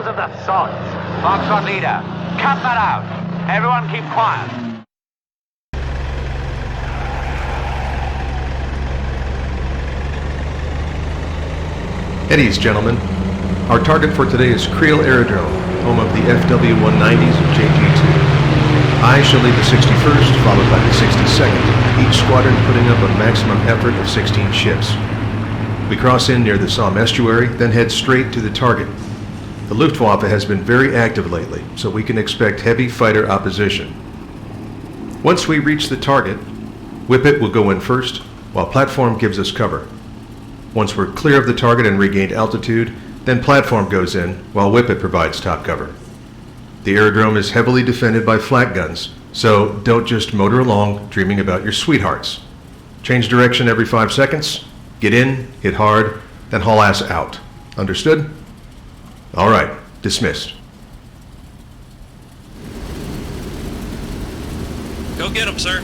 Sons of the sods. Foxtrot leader, cut that out. Everyone keep quiet. At ease, gentlemen. Our target for today is Creil Aerodrome, home of the FW-190s and JG-2. I shall lead the 61st, followed by the 62nd, each squadron putting up a maximum effort of 16 ships. We cross in near the Somme estuary, then head straight to the target. The Luftwaffe has been very active lately, so we can expect heavy fighter opposition. Once we reach the target, Whippet will go in first, while Platform gives us cover. Once we're clear of the target and regained altitude, then Platform goes in, while Whippet provides top cover. The aerodrome is heavily defended by flak guns, so don't just motor along dreaming about your sweethearts. Change direction every 5 seconds, get in, hit hard, then haul ass out. Understood? All right, dismissed. Go get him, sir.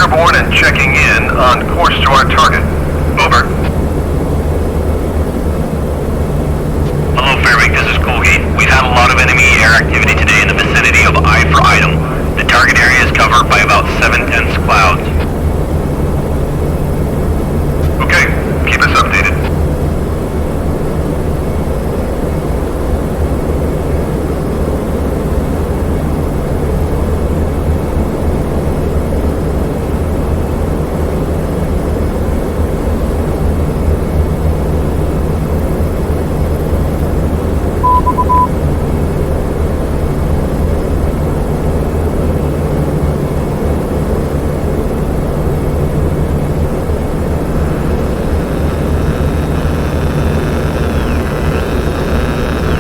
airborne and checking in on course to our target. Over. Hello, Fairbank, this is Colgate. We've had a lot of enemy air activity today in the vicinity of Eye for Item. The target area is covered by about 7 dense clouds. Okay, keep us updated.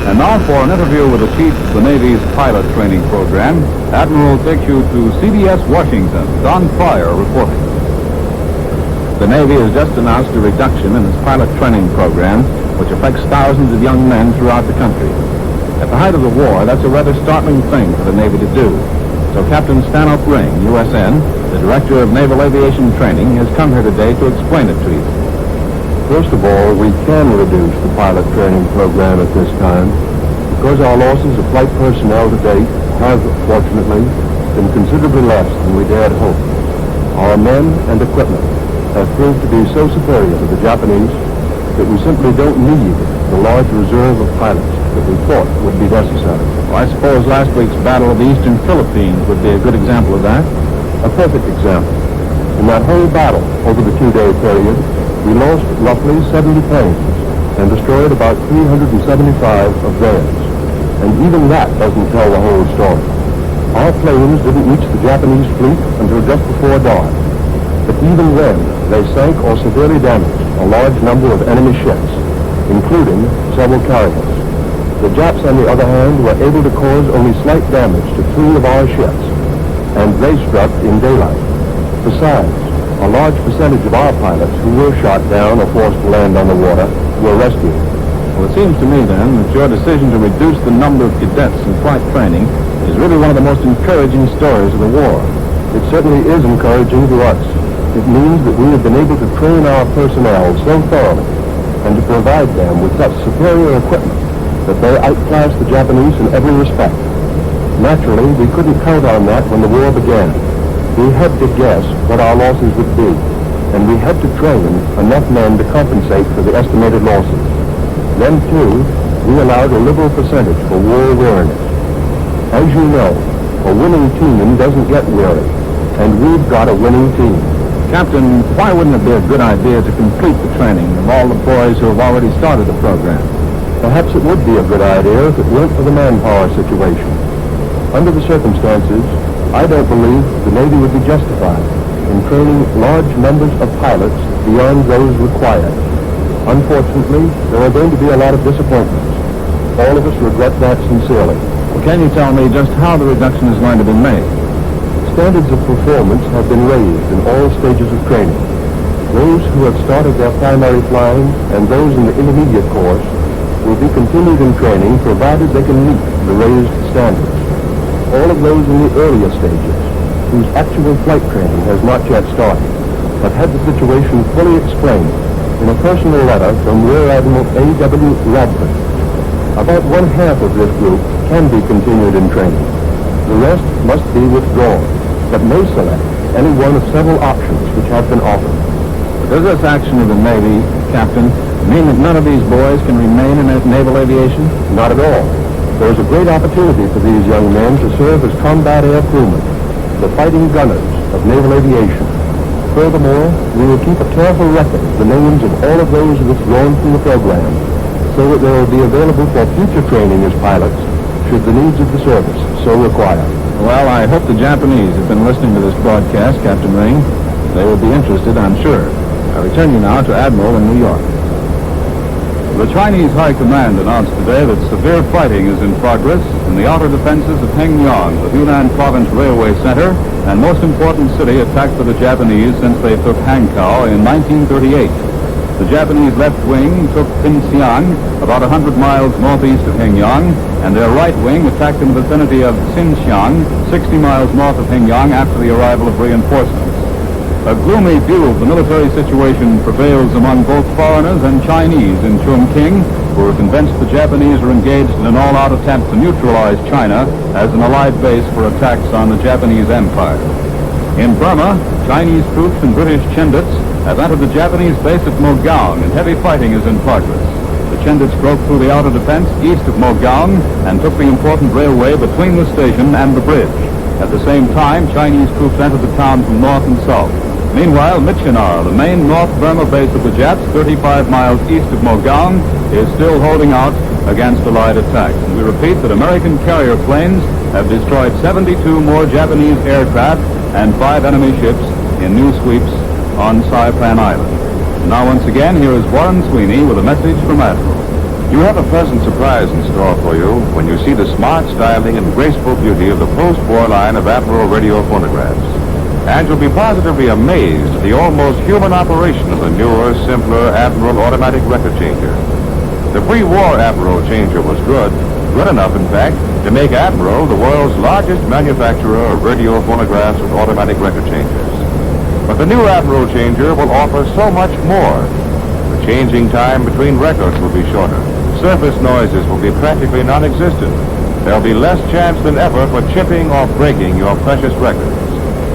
And now for an interview with the chief of the Navy's pilot training program, Admiral takes you to CBS Washington. Don Pryor reporting. The Navy has just announced a reduction in its pilot training program, which affects thousands of young men throughout the country. At the height of the war, that's a rather startling thing for the Navy to do. So Captain Stanhope Ring, USN, the Director of Naval Aviation Training, has come here today to explain it to you. First of all, we can reduce the pilot training program at this time because our losses of flight personnel to date have, fortunately, been considerably less than we dared hope. Our men and equipment have proved to be so superior to the Japanese that we simply don't need the large reserve of pilots that we thought would be necessary. Well, I suppose last week's Battle of the Eastern Philippines would be a good example of that. A perfect example. In that whole battle over the 2-day period, we lost roughly 70 planes and destroyed about 375 of theirs. And even that doesn't tell the whole story. Our planes didn't reach the Japanese fleet until just before dawn. But even then, they sank or severely damaged a large number of enemy ships, including several carriers. The Japs, on the other hand, were able to cause only slight damage to 3 of our ships, and they struck in daylight. Besides, a large percentage of our pilots who were shot down or forced to land on the water were rescued. Well, it seems to me, then, that your decision to reduce the number of cadets in flight training is really one of the most encouraging stories of the war. It certainly is encouraging to us. It means that we have been able to train our personnel so thoroughly and to provide them with such superior equipment that they outclass the Japanese in every respect. Naturally, we couldn't count on that when the war began. We had to guess what our losses would be, and we had to train enough men to compensate for the estimated losses. Then, too, we allowed a liberal percentage for war weariness. As you know, a winning team doesn't get weary, and we've got a winning team. Captain, why wouldn't it be a good idea to complete the training of all the boys who have already started the program? Perhaps it would be a good idea if it weren't for the manpower situation. Under the circumstances, I don't believe the Navy would be justified in training large numbers of pilots beyond those required. Unfortunately, there are going to be a lot of disappointments. All of us regret that sincerely. Well, can you tell me just how the reduction is going to be made? Standards of performance have been raised in all stages of training. Those who have started their primary flying and those in the intermediate course will be continued in training provided they can meet the raised standards. All of those in the earlier stages, whose actual flight training has not yet started, have had the situation fully explained in a personal letter from Rear Admiral A.W. Radford. About 1/2 of this group can be continued in training. The rest must be withdrawn, but may select any one of several options which have been offered. Does this action of the Navy, Captain, mean that none of these boys can remain in naval aviation? Not at all. There is a great opportunity for these young men to serve as combat air crewmen, the fighting gunners of naval aviation. Furthermore, we will keep a careful record of the names of all of those withdrawn from the program, so that they will be available for future training as pilots, should the needs of the service so require. Well, I hope the Japanese have been listening to this broadcast, Captain Ring. They will be interested, I'm sure. I return you now to Admiral in New York. The Chinese High Command announced today that severe fighting is in progress in the outer defenses of Hengyang, the Hunan Province Railway Center, and most important city attacked by the Japanese since they took Hankow in 1938. The Japanese left wing took Pinxiang, about 100 miles northeast of Hengyang, and their right wing attacked in the vicinity of Xinxiang, 60 miles north of Hengyang after the arrival of reinforcements. A gloomy view of the military situation prevails among both foreigners and Chinese in Chongqing, who are convinced the Japanese are engaged in an all-out attempt to neutralize China as an allied base for attacks on the Japanese Empire. In Burma, Chinese troops and British Chindits have entered the Japanese base at Mogaung, and heavy fighting is in progress. The Chindits broke through the outer defense east of Mogaung and took the important railway between the station and the bridge. At the same time, Chinese troops entered the town from north and south. Meanwhile, Michinar, the main North Burma base of the Japs, 35 miles east of Mogaung, is still holding out against Allied attacks. And we repeat that American carrier planes have destroyed 72 more Japanese aircraft and 5 enemy ships in new sweeps on Saipan Island. And now once again, here is Warren Sweeney with a message from Admiral. You have a pleasant surprise in store for you when you see the smart styling and graceful beauty of the post-war line of Admiral radio phonographs. And you'll be positively amazed at the almost human operation of the newer, simpler Admiral automatic record changer. The pre-war Admiral changer was good enough, in fact, to make Admiral the world's largest manufacturer of radio phonographs with automatic record changers. But the new Admiral changer will offer so much more. The changing time between records will be shorter. Surface noises will be practically non-existent. There'll be less chance than ever for chipping or breaking your precious records.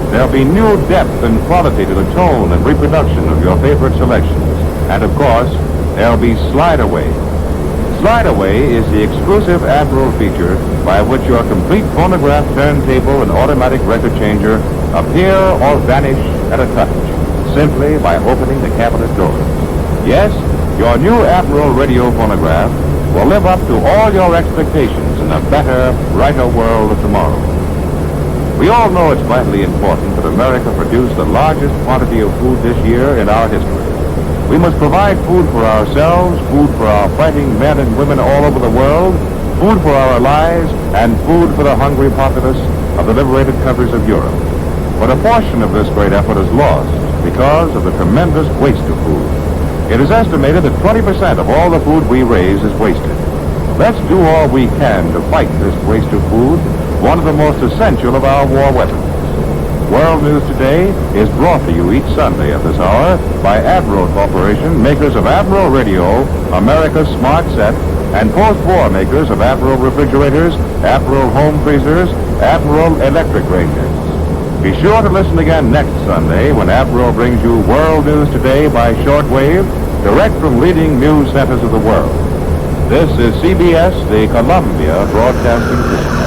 There'll be new depth and quality to the tone and reproduction of your favorite selections. And of course, there'll be slide away. Slide Away is the exclusive Admiral feature by which your complete phonograph turntable and automatic record changer appear or vanish at a touch, simply by opening the cabinet doors. Yes, your new Admiral radio phonograph will live up to all your expectations in a better, brighter world of tomorrow. We all know it's vitally important that America produce the largest quantity of food this year in our history. We must provide food for ourselves, food for our fighting men and women all over the world, food for our allies, and food for the hungry populace of the liberated countries of Europe. But a portion of this great effort is lost because of the tremendous waste of food. It is estimated that 20% of all the food we raise is wasted. Let's do all we can to fight this waste of food, one of the most essential of our war weapons. World News Today is brought to you each Sunday at this hour by Admiral Corporation, makers of Admiral Radio, America's Smart Set, and post-war makers of Admiral Refrigerators, Admiral Home Freezers, Admiral Electric Ranges. Be sure to listen again next Sunday when Admiral brings you World News Today by shortwave, direct from leading news centers of the world. This is CBS, the Columbia Broadcasting System.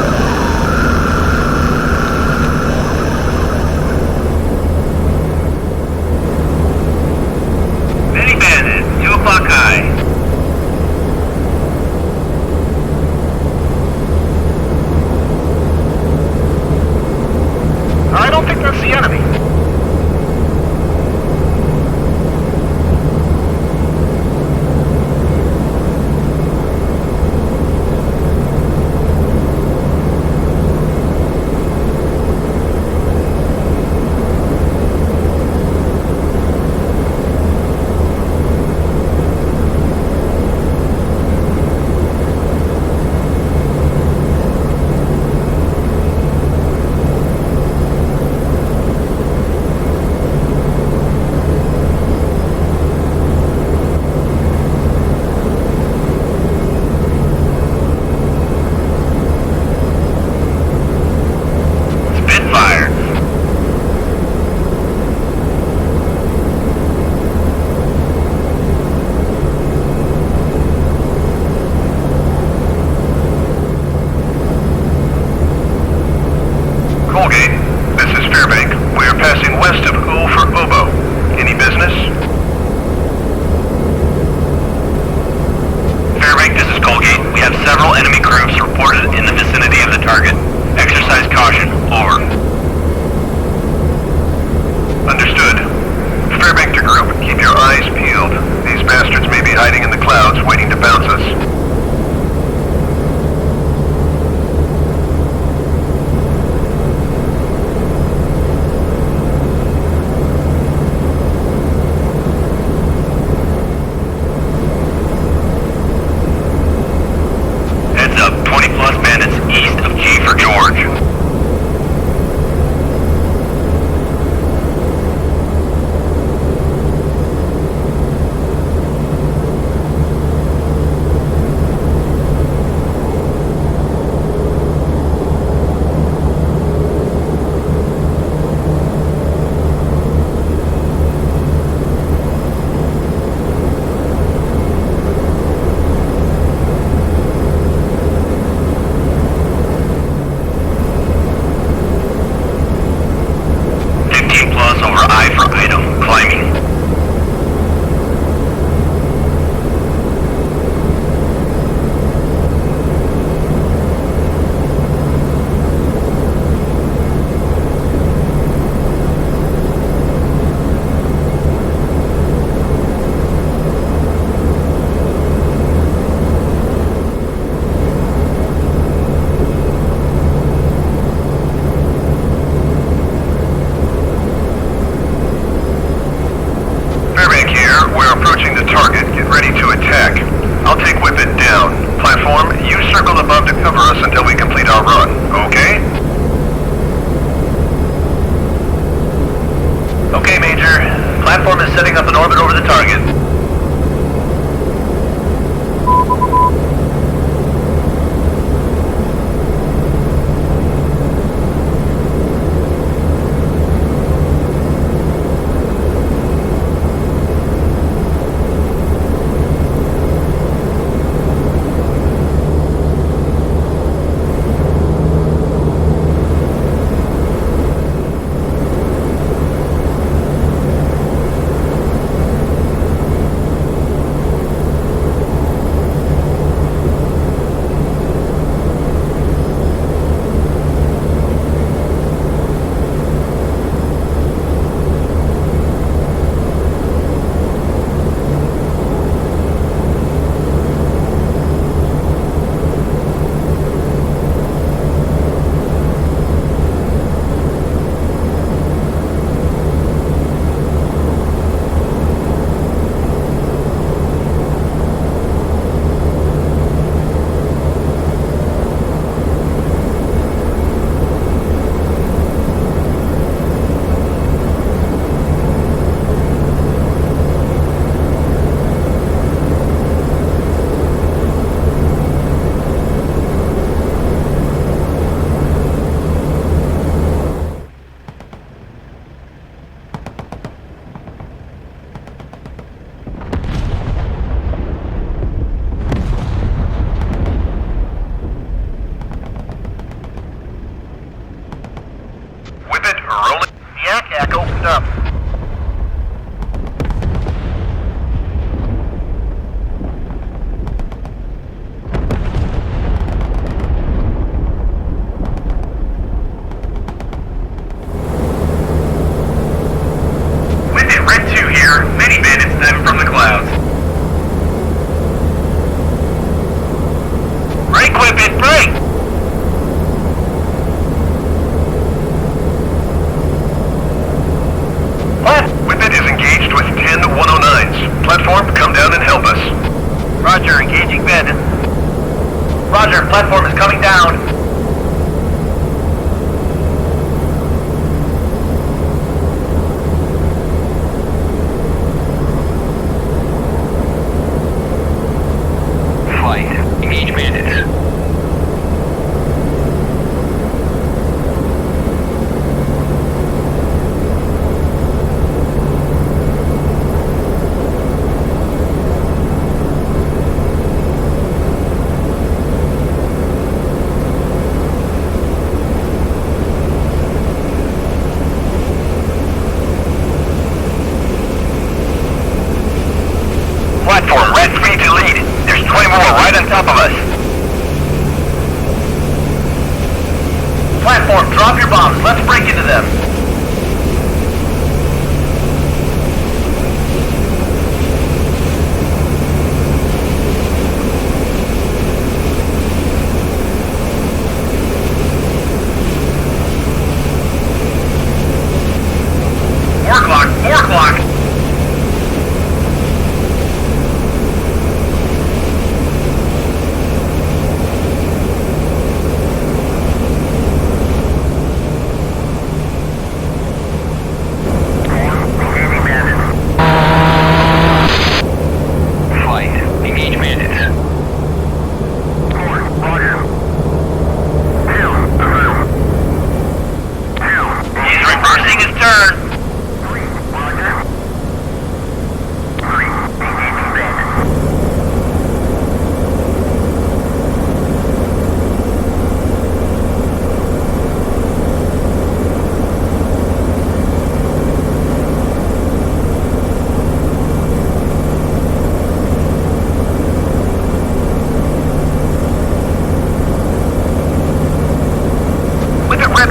Equip it, break! What? Whippet is engaged with 10 109s. Platform, come down and help us. Roger, engaging bandit. Roger, platform is coming down. Flight, engage bandits. Platform, red 3 to lead. There's 20 more right on top of us. Platform, drop your bombs. Let's break into them. Four o'clock.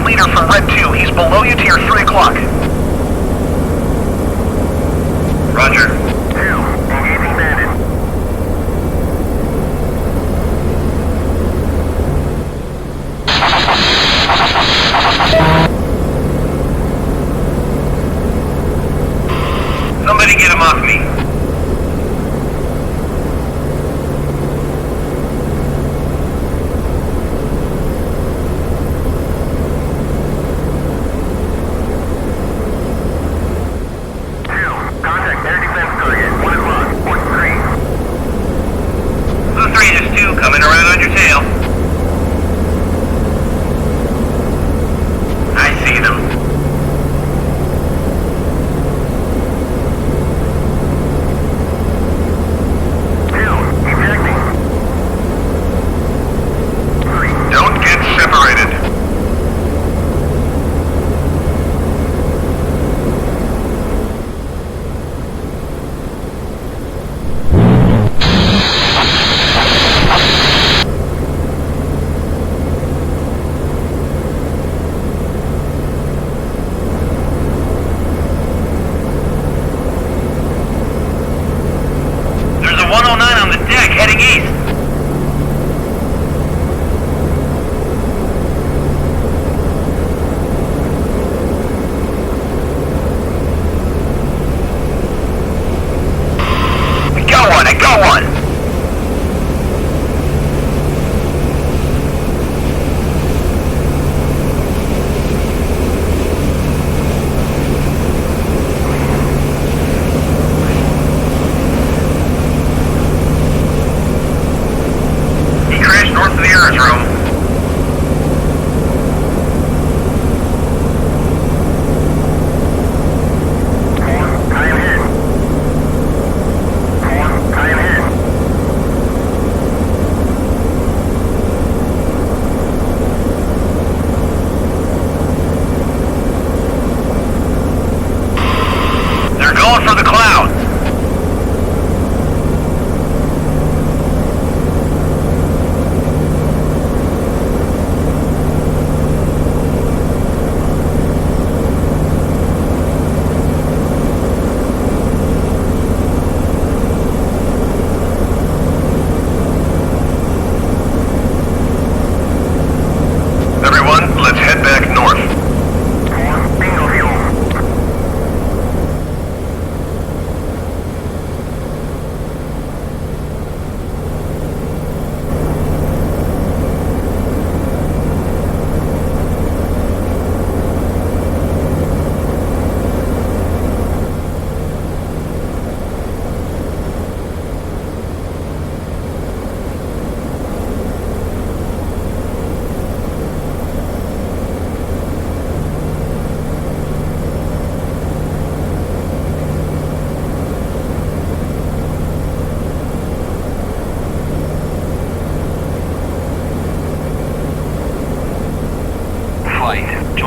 Leader from Red 2, he's below you to your 3 o'clock. Roger. 2, engaging bandit. Somebody get him off me.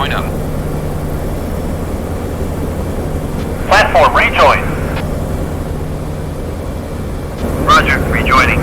rejoin them. Platform, rejoin. Roger, rejoining.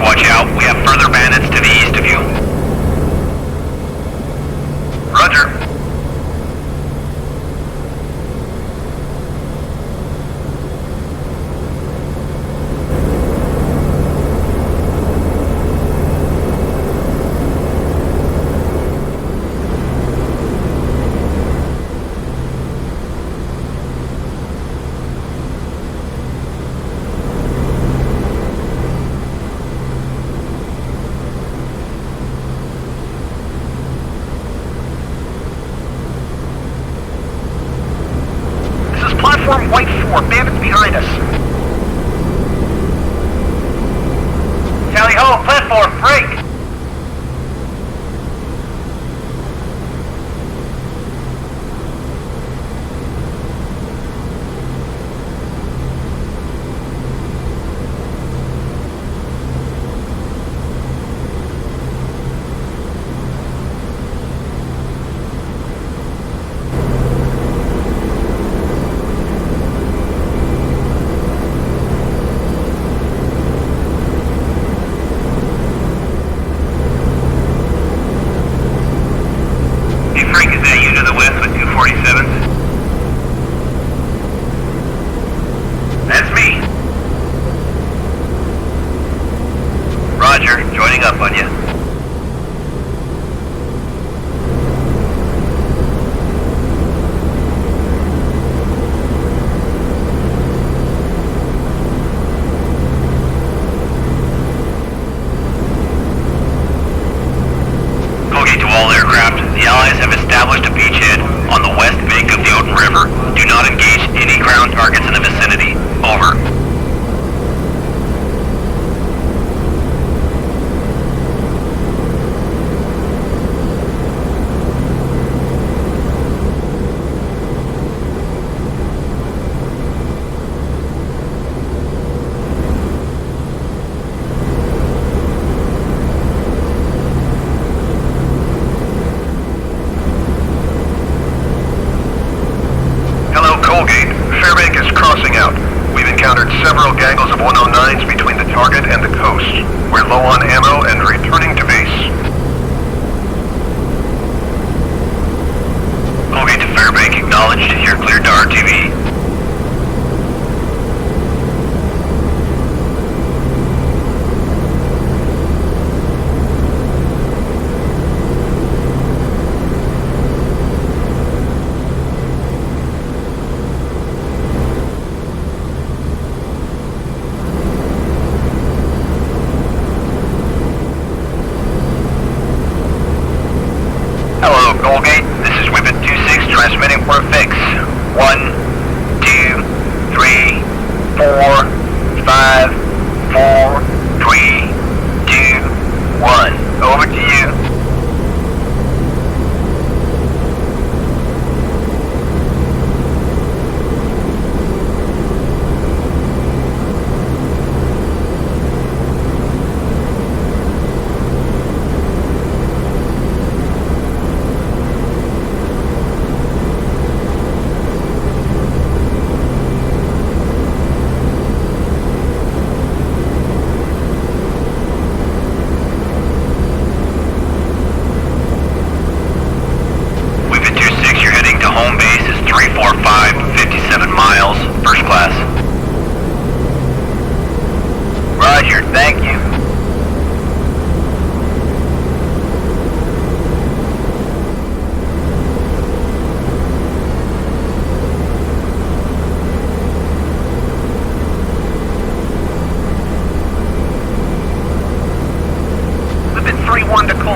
Watch out, we have further bandits to the east of you. Roger. Platform White 4, bandits behind us. Tally ho, platform, break! Frank, is that you to the west with 247s? That's me. Roger, joining up on you. To all aircraft, the Allies have established a beachhead on the west bank of the Odin River. Do not engage any ground targets in the vicinity. Over. Encountered several gangles of 109s between the target and the coast. We're low on ammo and returning to base. Colgate to Fairbank, acknowledged. You're cleared to RTV. Colgate, this is Whippet 26 transmitting for a fix. 1, 2, 3, 4, 5, 4, 3, 2, 1. Over to you.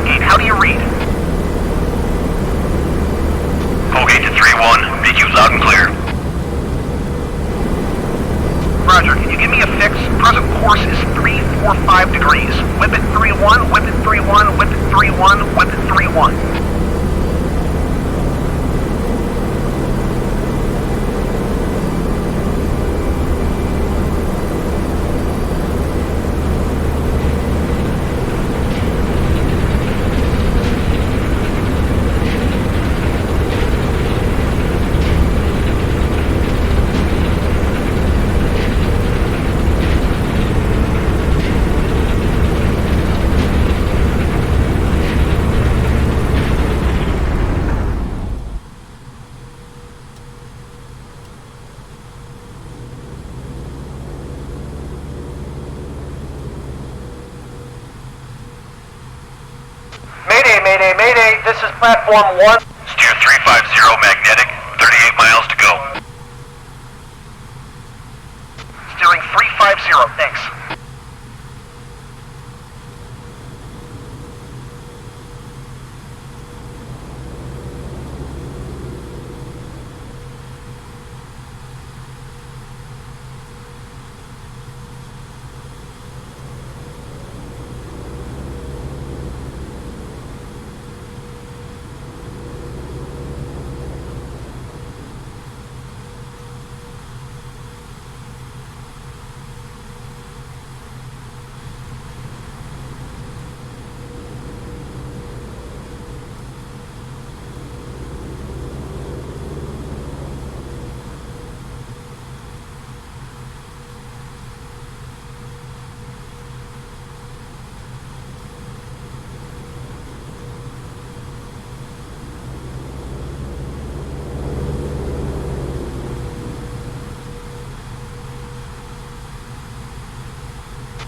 How do you read? Colgate to 3-1, read you loud and clear. Roger, can you give me a fix? Present course is 345 degrees. Whip it 3-1, whip it 3-1, whip it 3-1, whip it 3-1. Mayday, this is platform 1. Steer 350 magnetic, 38 miles to go. Steering 350, thanks.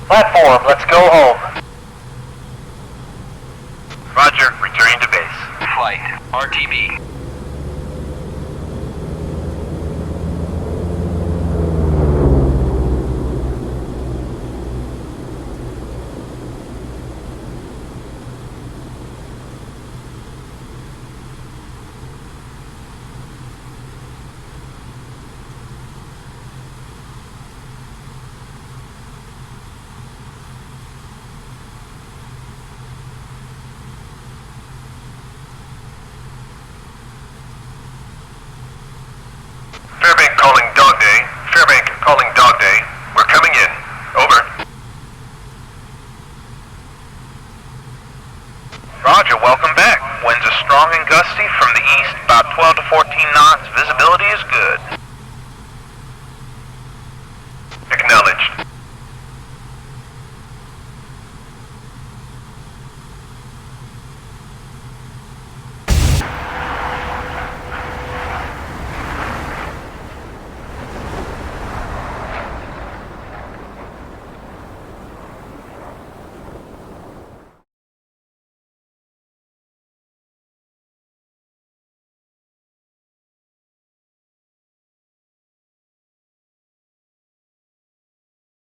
Platform, let's go home. Roger, returning to base. Flight, RTB. Fairbank calling Dog Day. We're coming in. Over. Roger, welcome back. Winds are strong and gusty from the east, about 12 to 14 knots. Visibility is good.